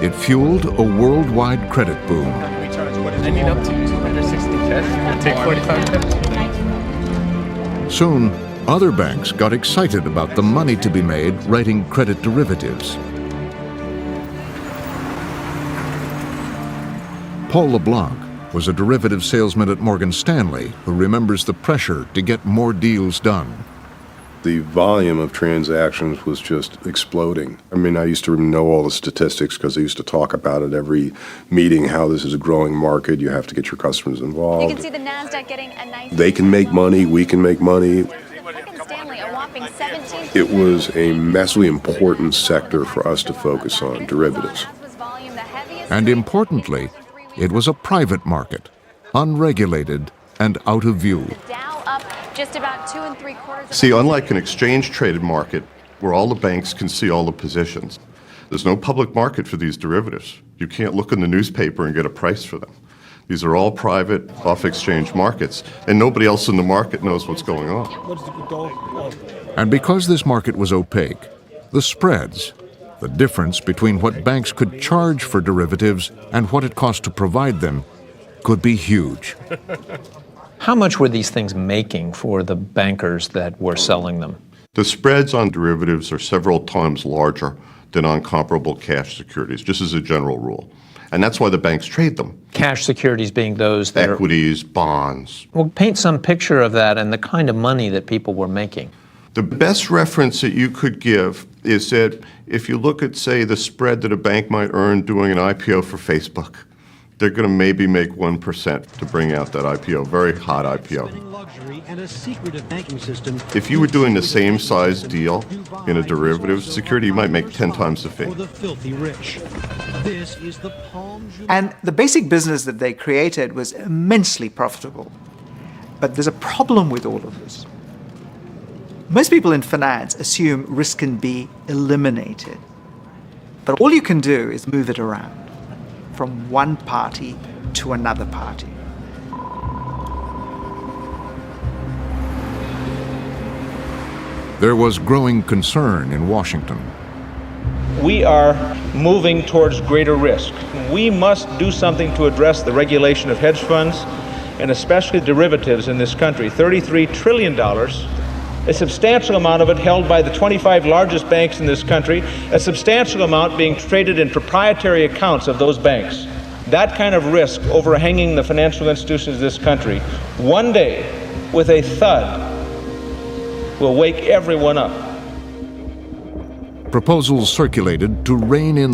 It fueled a worldwide credit boom. We charge what I need up to 260 pips. Take 45 pips. Soon, other banks got excited about the money to be made writing credit derivatives. Paul LeBlanc was a derivative salesman at Morgan Stanley who remembers the pressure to get more deals done. The volume of transactions was just exploding. I mean, I used to know all the statistics because I used to talk about it every meeting, how this is a growing market. You have to get your customers involved. You can see the NASDAQ getting a nice... They can make money, we can make money. Morgan Stanley, a whopping 17... It was a massively important sector for us to focus on, derivatives. And importantly, it was a private market, unregulated and out of view. Just about 2 3/4. See, unlike an exchange-traded market where all the banks can see all the positions, there's no public market for these derivatives. You can't look in the newspaper and get a price for them. These are all private, off-exchange markets, and nobody else in the market knows what's going on. And because this market was opaque, the spreads, the difference between what banks could charge for derivatives and what it cost to provide them, could be huge. How much were these things making for the bankers that were selling them? The spreads on derivatives are several times larger than on comparable cash securities, just as a general rule. And that's why the banks trade them. Cash securities being those that equities, bonds. Well, paint some picture of that and the kind of money that people were making. The best reference that you could give is that if you look at, say, the spread that a bank might earn doing an IPO for Facebook, they're going to maybe make 1% to bring out that IPO, very hot IPO. If you were doing the same size deal in a derivative security, you might make 10 times the fee. And the basic business that they created was immensely profitable. But there's a problem with all of this. Most people in finance assume risk can be eliminated. But all you can do is move it around from one party to another party. There was growing concern in Washington. We are moving towards greater risk. We must do something to address the regulation of hedge funds and especially derivatives in this country. $33 trillion, a substantial amount of it held by the 25 largest banks in this country, a substantial amount being traded in proprietary accounts of those banks. That kind of risk overhanging the financial institutions of this country, one day, with a thud, will wake everyone up. Proposals circulated to rein in